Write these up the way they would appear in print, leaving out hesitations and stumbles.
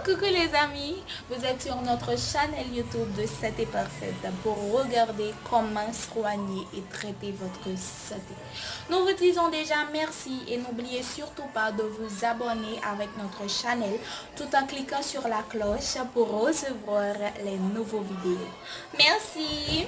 Coucou les amis, vous êtes sur notre chaîne YouTube de Santé Parfaite pour regarder comment soigner et traiter votre santé. Nous vous disons déjà merci et n'oubliez surtout pas de vous abonner avec notre chaîne tout en cliquant sur la cloche pour recevoir les nouveaux vidéos. Merci.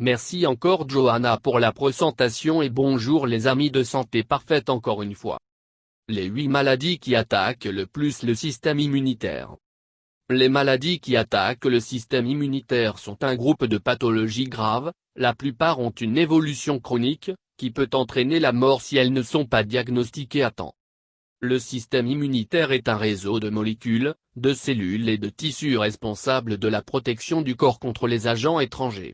Merci encore Johanna pour la présentation et bonjour les amis de Santé Parfaite encore une fois. Les 8 maladies qui attaquent le plus le système immunitaire. Les maladies qui attaquent le système immunitaire sont un groupe de pathologies graves, la plupart ont une évolution chronique, qui peut entraîner la mort si elles ne sont pas diagnostiquées à temps. Le système immunitaire est un réseau de molécules, de cellules et de tissus responsables de la protection du corps contre les agents étrangers.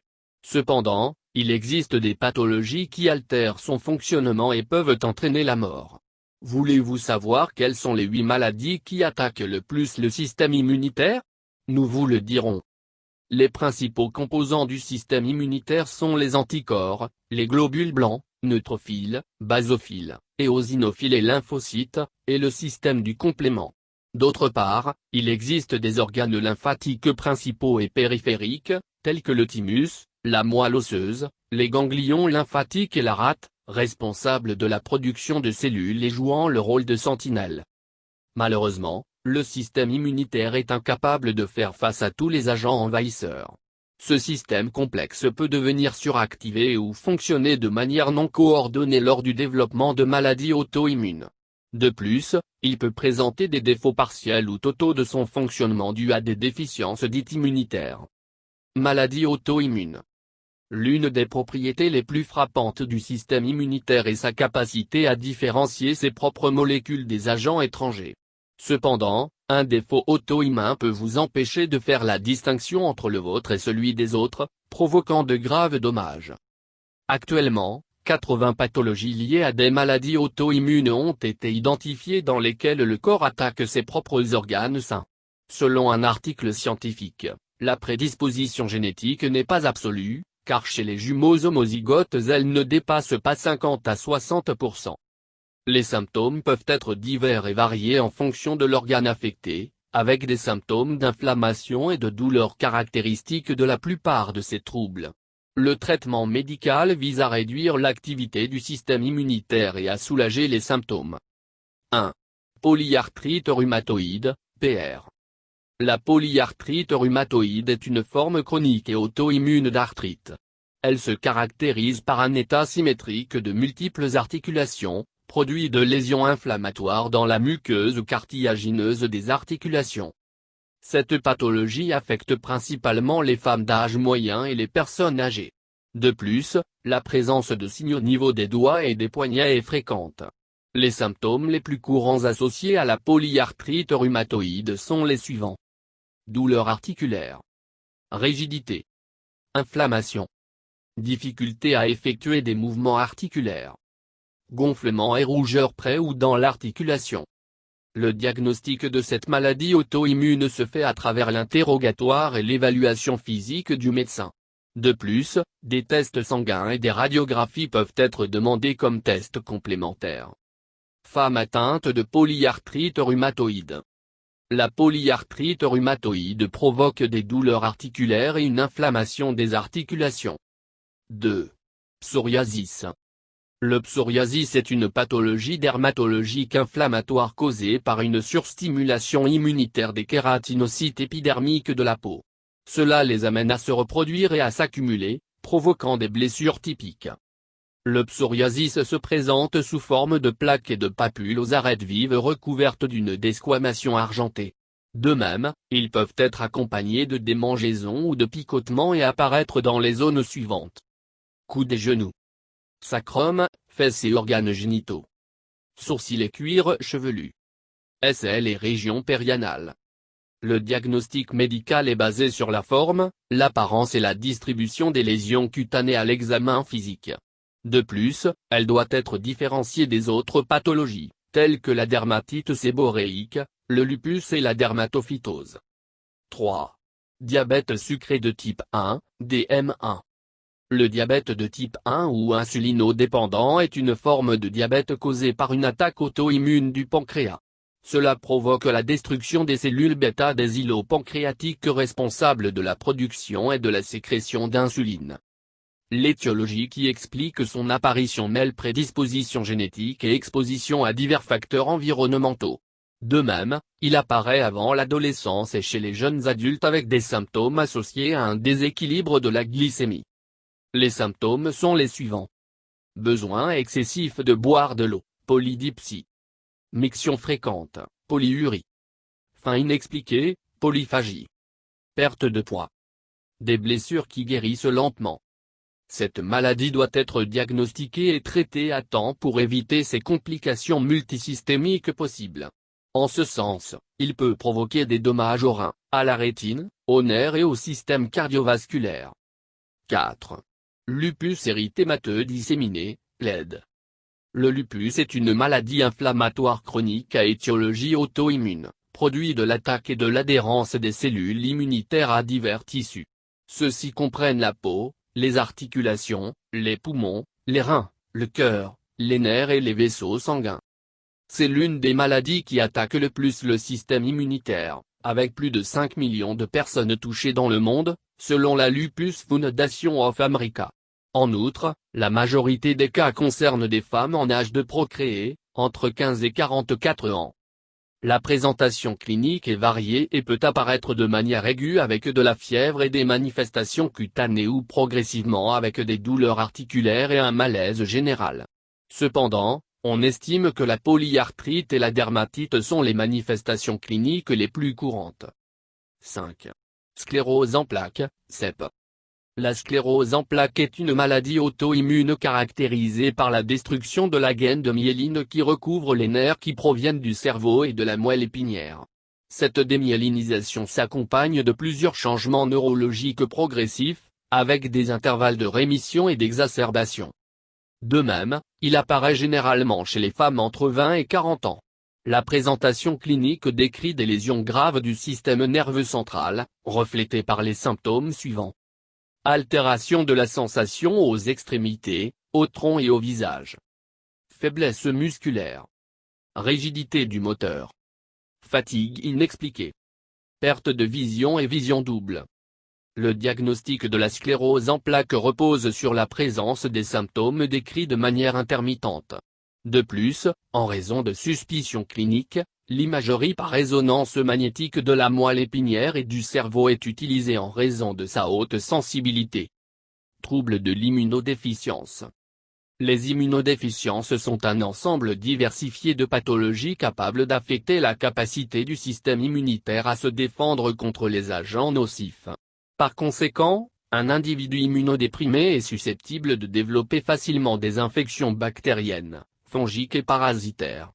Cependant, il existe des pathologies qui altèrent son fonctionnement et peuvent entraîner la mort. Voulez-vous savoir quelles sont les 8 maladies qui attaquent le plus le système immunitaire? Nous vous le dirons. Les principaux composants du système immunitaire sont les anticorps, les globules blancs, neutrophiles, basophiles, éosinophiles et lymphocytes, et le système du complément. D'autre part, il existe des organes lymphatiques principaux et périphériques, tels que le thymus, la moelle osseuse, les ganglions lymphatiques et la rate, responsables de la production de cellules et jouant le rôle de sentinelle. Malheureusement, le système immunitaire est incapable de faire face à tous les agents envahisseurs. Ce système complexe peut devenir suractivé ou fonctionner de manière non coordonnée lors du développement de maladies auto-immunes. De plus, il peut présenter des défauts partiels ou totaux de son fonctionnement dus à des déficiences dites immunitaires. Maladies auto-immunes. L'une des propriétés les plus frappantes du système immunitaire est sa capacité à différencier ses propres molécules des agents étrangers. Cependant, un défaut auto-immun peut vous empêcher de faire la distinction entre le vôtre et celui des autres, provoquant de graves dommages. Actuellement, 80 pathologies liées à des maladies auto-immunes ont été identifiées dans lesquelles le corps attaque ses propres organes sains. Selon un article scientifique, la prédisposition génétique n'est pas absolue, car chez les jumeaux homozygotes elle ne dépasse pas 50 à 60%. Les symptômes peuvent être divers et variés en fonction de l'organe affecté, avec des symptômes d'inflammation et de douleur caractéristiques de la plupart de ces troubles. Le traitement médical vise à réduire l'activité du système immunitaire et à soulager les symptômes. 1. Polyarthrite rhumatoïde, PR. La polyarthrite rhumatoïde est une forme chronique et auto-immune d'arthrite. Elle se caractérise par un état symétrique de multiples articulations, produit de lésions inflammatoires dans la muqueuse cartilagineuse des articulations. Cette pathologie affecte principalement les femmes d'âge moyen et les personnes âgées. De plus, la présence de signes au niveau des doigts et des poignets est fréquente. Les symptômes les plus courants associés à la polyarthrite rhumatoïde sont les suivants. Douleur articulaire. Rigidité. Inflammation. Difficulté à effectuer des mouvements articulaires. Gonflement et rougeur près ou dans l'articulation. Le diagnostic de cette maladie auto-immune se fait à travers l'interrogatoire et l'évaluation physique du médecin. De plus, des tests sanguins et des radiographies peuvent être demandés comme tests complémentaires. Femme atteinte de polyarthrite rhumatoïde. La polyarthrite rhumatoïde provoque des douleurs articulaires et une inflammation des articulations. 2. Psoriasis. Le psoriasis est une pathologie dermatologique inflammatoire causée par une surstimulation immunitaire des kératinocytes épidermiques de la peau. Cela les amène à se reproduire et à s'accumuler, provoquant des blessures typiques. Le psoriasis se présente sous forme de plaques et de papules aux arêtes vives recouvertes d'une desquamation argentée. De même, ils peuvent être accompagnés de démangeaisons ou de picotements et apparaître dans les zones suivantes. Coudes et genoux. Sacrum, fesses et organes génitaux. Sourcils et cuir chevelu. Aisselles et région périanale. Le diagnostic médical est basé sur la forme, l'apparence et la distribution des lésions cutanées à l'examen physique. De plus, elle doit être différenciée des autres pathologies, telles que la dermatite séboréique, le lupus et la dermatophytose. 3. Diabète sucré de type 1, DM1. Le diabète de type 1 ou insulinodépendant est une forme de diabète causée par une attaque auto-immune du pancréas. Cela provoque la destruction des cellules bêta des îlots pancréatiques responsables de la production et de la sécrétion d'insuline. L'étiologie qui explique son apparition mêle prédisposition génétique et exposition à divers facteurs environnementaux. De même, il apparaît avant l'adolescence et chez les jeunes adultes avec des symptômes associés à un déséquilibre de la glycémie. Les symptômes sont les suivants. Besoin excessif de boire de l'eau, polydipsie. Miction fréquente, polyurie. Faim inexpliquée, polyphagie. Perte de poids. Des blessures qui guérissent lentement. Cette maladie doit être diagnostiquée et traitée à temps pour éviter ces complications multisystémiques possibles. En ce sens, il peut provoquer des dommages aux reins, à la rétine, aux nerfs et au système cardiovasculaire. 4. Lupus érythémateux disséminé, LED. Le lupus est une maladie inflammatoire chronique à étiologie auto-immune, produit de l'attaque et de l'adhérence des cellules immunitaires à divers tissus. Ceux-ci comprennent la peau, les articulations, les poumons, les reins, le cœur, les nerfs et les vaisseaux sanguins. C'est l'une des maladies qui attaque le plus le système immunitaire, avec plus de 5 millions de personnes touchées dans le monde, selon la Lupus Foundation of America. En outre, la majorité des cas concernent des femmes en âge de procréer, entre 15 et 44 ans. La présentation clinique est variée et peut apparaître de manière aiguë avec de la fièvre et des manifestations cutanées ou progressivement avec des douleurs articulaires et un malaise général. Cependant, on estime que la polyarthrite et la dermatite sont les manifestations cliniques les plus courantes. 5. Sclérose en plaques, CEP. La sclérose en plaques est une maladie auto-immune caractérisée par la destruction de la gaine de myéline qui recouvre les nerfs qui proviennent du cerveau et de la moelle épinière. Cette démyélinisation s'accompagne de plusieurs changements neurologiques progressifs, avec des intervalles de rémission et d'exacerbation. De même, il apparaît généralement chez les femmes entre 20 et 40 ans. La présentation clinique décrit des lésions graves du système nerveux central, reflétées par les symptômes suivants. Altération de la sensation aux extrémités, au tronc et au visage. Faiblesse musculaire. Rigidité du moteur. Fatigue inexpliquée. Perte de vision et vision double. Le diagnostic de la sclérose en plaques repose sur la présence des symptômes décrits de manière intermittente. De plus, en raison de suspicions cliniques, l'imagerie par résonance magnétique de la moelle épinière et du cerveau est utilisée en raison de sa haute sensibilité. Troubles de l'immunodéficience. Les immunodéficiences sont un ensemble diversifié de pathologies capables d'affecter la capacité du système immunitaire à se défendre contre les agents nocifs. Par conséquent, un individu immunodéprimé est susceptible de développer facilement des infections bactériennes, fongiques et parasitaires.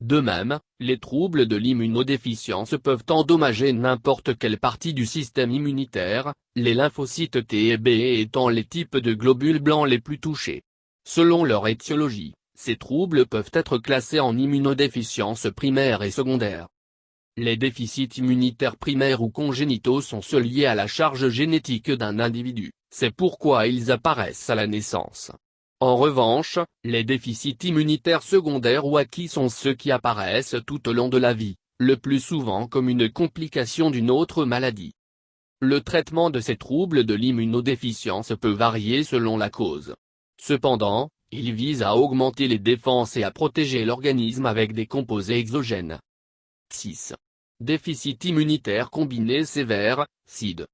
De même, les troubles de l'immunodéficience peuvent endommager n'importe quelle partie du système immunitaire, les lymphocytes T et B étant les types de globules blancs les plus touchés. Selon leur étiologie, ces troubles peuvent être classés en immunodéficience primaire et secondaire. Les déficits immunitaires primaires ou congénitaux sont ceux liés à la charge génétique d'un individu, c'est pourquoi ils apparaissent à la naissance. En revanche, les déficits immunitaires secondaires ou acquis sont ceux qui apparaissent tout au long de la vie, le plus souvent comme une complication d'une autre maladie. Le traitement de ces troubles de l'immunodéficience peut varier selon la cause. Cependant, il vise à augmenter les défenses et à protéger l'organisme avec des composés exogènes. 6. Déficit immunitaire combiné sévère, SID.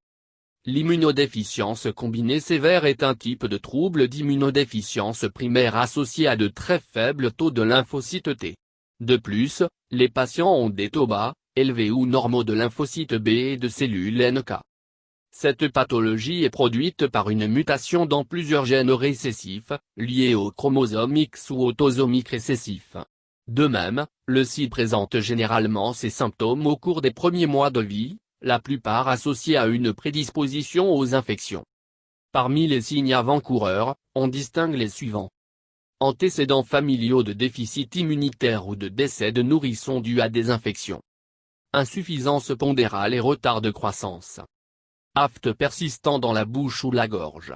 L'immunodéficience combinée sévère est un type de trouble d'immunodéficience primaire associé à de très faibles taux de lymphocytes T. De plus, les patients ont des taux bas, élevés ou normaux de lymphocytes B et de cellules NK. Cette pathologie est produite par une mutation dans plusieurs gènes récessifs, liés au chromosome X ou autosomique récessif. De même, le SID présente généralement ses symptômes au cours des premiers mois de vie, la plupart associés à une prédisposition aux infections. Parmi les signes avant-coureurs, on distingue les suivants. Antécédents familiaux de déficit immunitaire ou de décès de nourrissons dus à des infections. Insuffisance pondérale et retard de croissance. Aphte persistant dans la bouche ou la gorge.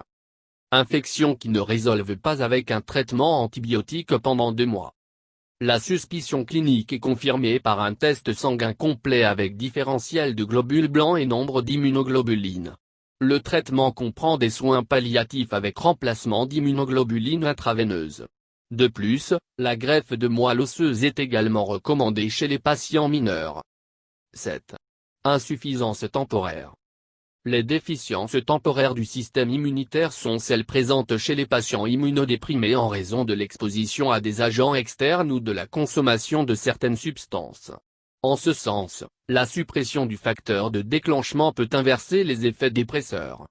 Infections qui ne résolvent pas avec un traitement antibiotique pendant 2 mois. La suspicion clinique est confirmée par un test sanguin complet avec différentiel de globules blancs et nombre d'immunoglobulines. Le traitement comprend des soins palliatifs avec remplacement d'immunoglobulines intraveineuses. De plus, la greffe de moelle osseuse est également recommandée chez les patients mineurs. 7. Insuffisance temporaire. Les déficiences temporaires du système immunitaire sont celles présentes chez les patients immunodéprimés en raison de l'exposition à des agents externes ou de la consommation de certaines substances. En ce sens, la suppression du facteur de déclenchement peut inverser les effets dépresseurs.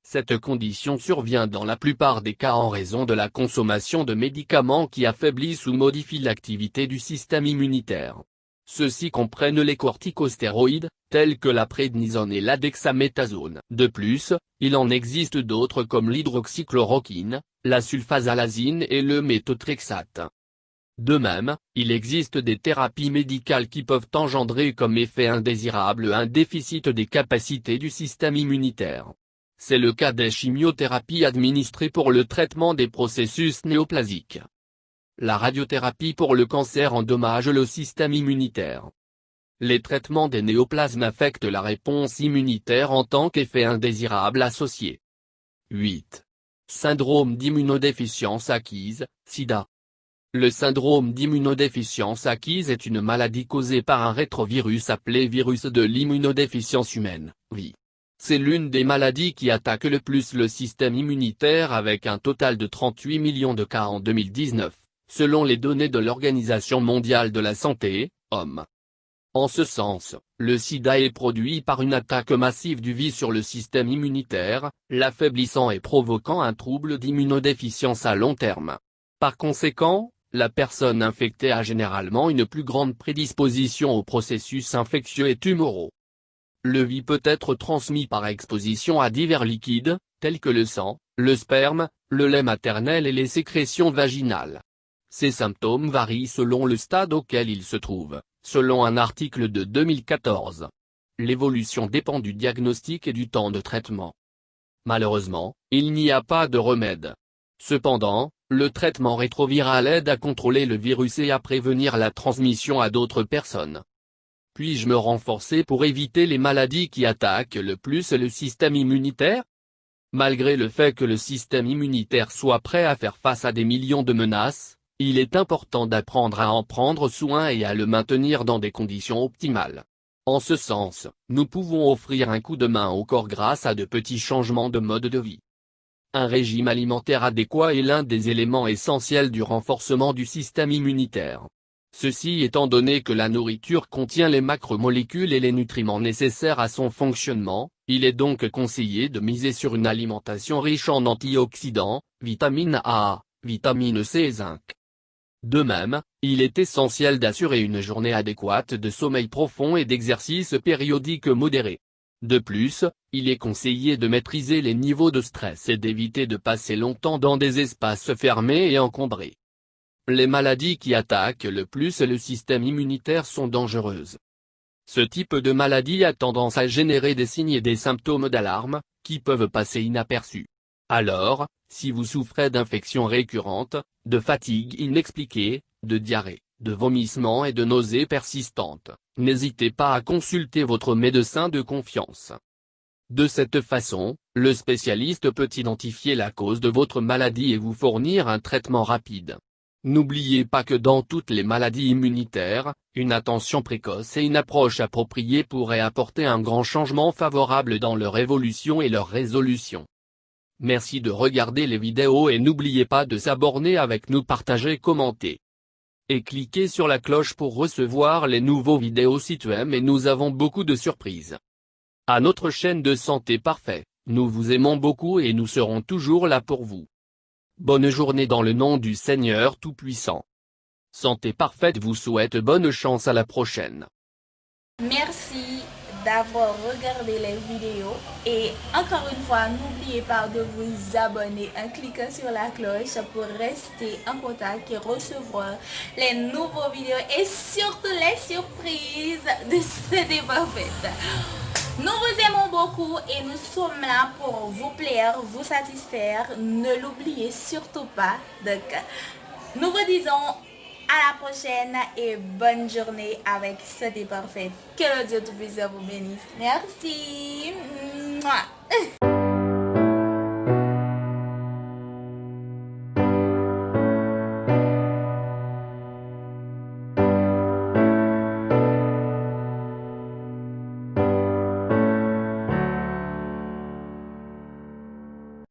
Cette condition survient dans la plupart des cas en raison de la consommation de médicaments qui affaiblissent ou modifient l'activité du système immunitaire. Ceux-ci comprennent les corticostéroïdes, tels que la prédnisone et la dexaméthasone. De plus, il en existe d'autres comme l'hydroxychloroquine, la sulfasalazine et le méthotrexate. De même, il existe des thérapies médicales qui peuvent engendrer comme effet indésirable un déficit des capacités du système immunitaire. C'est le cas des chimiothérapies administrées pour le traitement des processus néoplasiques. La radiothérapie pour le cancer endommage le système immunitaire. Les traitements des néoplasmes affectent la réponse immunitaire en tant qu'effet indésirable associé. 8. Syndrome d'immunodéficience acquise, SIDA. Le syndrome d'immunodéficience acquise est une maladie causée par un rétrovirus appelé virus de l'immunodéficience humaine, VI. C'est l'une des maladies qui attaque le plus le système immunitaire avec un total de 38 millions de cas en 2019, selon les données de l'Organisation mondiale de la santé, OMS. En ce sens, le sida est produit par une attaque massive du virus sur le système immunitaire, l'affaiblissant et provoquant un trouble d'immunodéficience à long terme. Par conséquent, la personne infectée a généralement une plus grande prédisposition aux processus infectieux et tumoraux. Le virus peut être transmis par exposition à divers liquides, tels que le sang, le sperme, le lait maternel et les sécrétions vaginales. Ces symptômes varient selon le stade auquel il se trouve, selon un article de 2014. L'évolution dépend du diagnostic et du temps de traitement. Malheureusement, il n'y a pas de remède. Cependant, le traitement rétroviral aide à contrôler le virus et à prévenir la transmission à d'autres personnes. Puis-je me renforcer pour éviter les maladies qui attaquent le plus le système immunitaire? Malgré le fait que le système immunitaire soit prêt à faire face à des millions de menaces, il est important d'apprendre à en prendre soin et à le maintenir dans des conditions optimales. En ce sens, nous pouvons offrir un coup de main au corps grâce à de petits changements de mode de vie. Un régime alimentaire adéquat est l'un des éléments essentiels du renforcement du système immunitaire. Ceci étant donné que la nourriture contient les macromolécules et les nutriments nécessaires à son fonctionnement, il est donc conseillé de miser sur une alimentation riche en antioxydants, vitamine A, vitamine C et zinc. De même, il est essentiel d'assurer une journée adéquate de sommeil profond et d'exercice périodique modéré. De plus, il est conseillé de maîtriser les niveaux de stress et d'éviter de passer longtemps dans des espaces fermés et encombrés. Les maladies qui attaquent le plus le système immunitaire sont dangereuses. Ce type de maladie a tendance à générer des signes et des symptômes d'alarme, qui peuvent passer inaperçus. Alors, si vous souffrez d'infections récurrentes, de fatigue inexpliquée, de diarrhée, de vomissements et de nausées persistantes, n'hésitez pas à consulter votre médecin de confiance. De cette façon, le spécialiste peut identifier la cause de votre maladie et vous fournir un traitement rapide. N'oubliez pas que dans toutes les maladies immunitaires, une attention précoce et une approche appropriée pourraient apporter un grand changement favorable dans leur évolution et leur résolution. Merci de regarder les vidéos et n'oubliez pas de s'abonner avec nous, partager, commenter. Et cliquez sur la cloche pour recevoir les nouveaux vidéos si tu aimes, et nous avons beaucoup de surprises. À notre chaîne de Santé Parfait, nous vous aimons beaucoup et nous serons toujours là pour vous. Bonne journée dans le nom du Seigneur Tout-Puissant. Santé Parfaite vous souhaite bonne chance, à la prochaine. Merci d'avoir regardé les vidéos et encore une fois, n'oubliez pas de vous abonner en cliquant sur la cloche pour rester en contact et recevoir les nouveaux vidéos et surtout les surprises de Santé Parfaite. Nous vous aimons beaucoup. beaucoup et nous sommes là pour vous plaire, vous satisfaire. Ne l'oubliez surtout pas. Donc, nous vous disons à la prochaine et bonne journée avec Santé Parfaite. Que le Dieu Tout-Puissant vous bénisse. Merci. Mouah.